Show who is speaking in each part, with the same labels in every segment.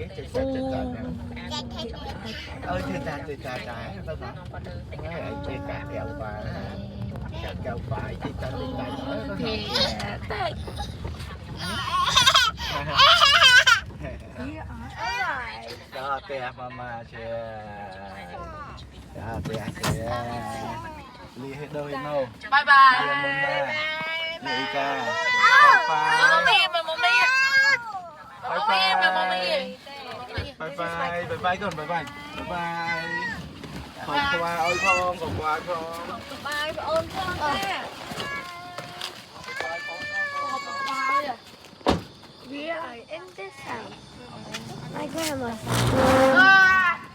Speaker 1: cái chết ơi chết trái đâu mà chết cả kẹo và kẹo phải chết trái đó tè mama chưa đó tè li hết đôi nô
Speaker 2: bye bye
Speaker 1: Lì ca bye bye con bye byeขอบคุณôi khôngขอบคุณkhông
Speaker 2: bye ôn con
Speaker 3: We are in this house. My grandma's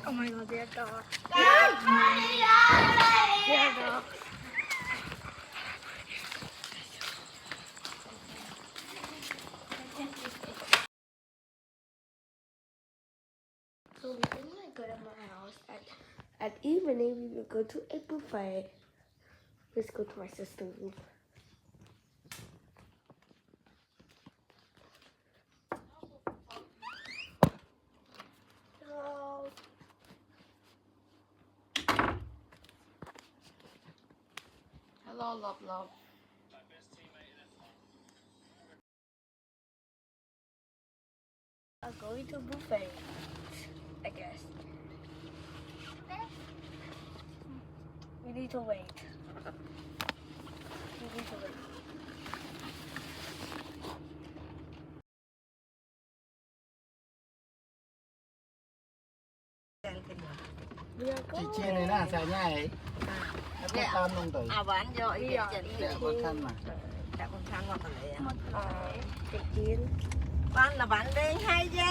Speaker 3: Oh my god, dear dog. Dear dog. So we didn't like go to my house. At evening, we would go to a buffet. Let's go to my sister's room.
Speaker 2: hello love
Speaker 3: I'm going to buffet, I guess. We need to wait. We need to wait. We are
Speaker 1: chị
Speaker 3: going.
Speaker 1: chia này là xài nhai nó có tam luôn từ
Speaker 2: bán cho ý
Speaker 3: We are
Speaker 2: kiến
Speaker 1: để có khăn mà
Speaker 2: đã con khăn qua tận đấy
Speaker 3: Cái kiến.
Speaker 2: bán là bán đến 2 giây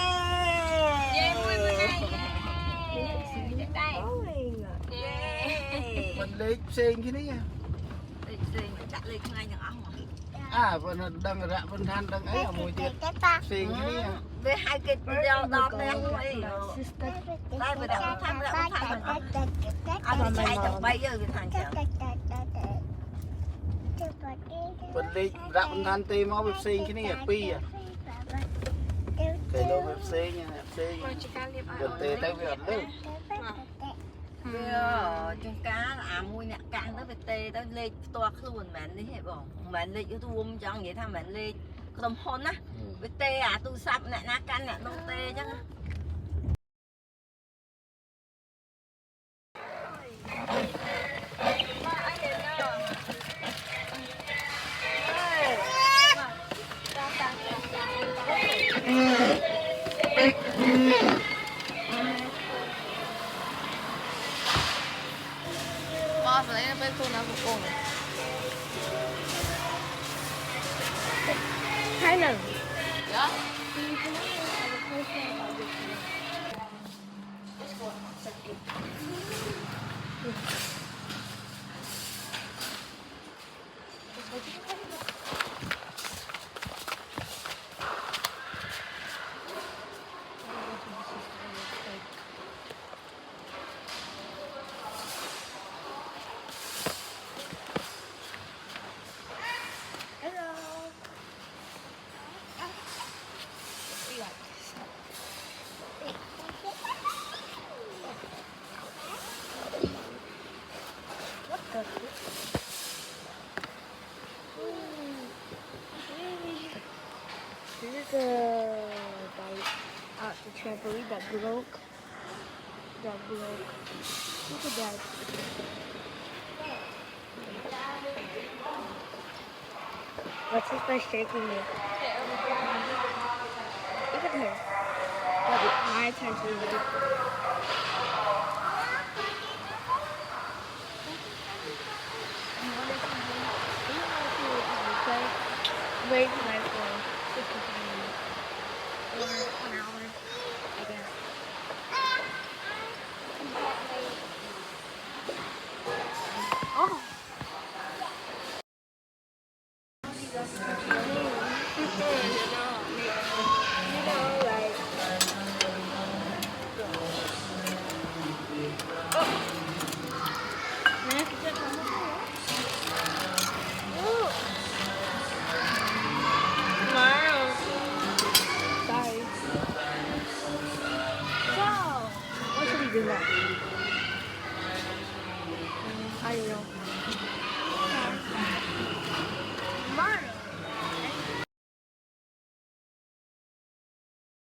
Speaker 1: mình lấy sen cái này
Speaker 2: chặt lên ngay những ống
Speaker 1: vẫn đang rạ vẫn than đang ấy ở mùi tiệt sen cái này
Speaker 2: với 2 cái video đó đen ấy đây vừa đã thăm anh chạy chẳng bay giờ thằng chợ
Speaker 1: mình lấy rạ vẫn than tê máu bếp sen cái này pi à cái lô bếp sen nha sen gần tê tay vừa luôn
Speaker 2: chúng cá mua nhạc cạn tới tê tới lên toa luôn mẹ đi hệ bỏ mẹ lên youtube cho vậy tham mẹ lên đồng hôn á với tê tu sắp nè ná canh nè đông tê chắc
Speaker 4: Nossa, nem pensou na como.
Speaker 3: Hello.
Speaker 4: Yeah?
Speaker 3: This is the trampoline that broke. Look at that. What's this by shaking me? Look at her. My attention is wait till I go 55 minutes or an hour, I guess. Oh. Sorry.
Speaker 4: Ayo.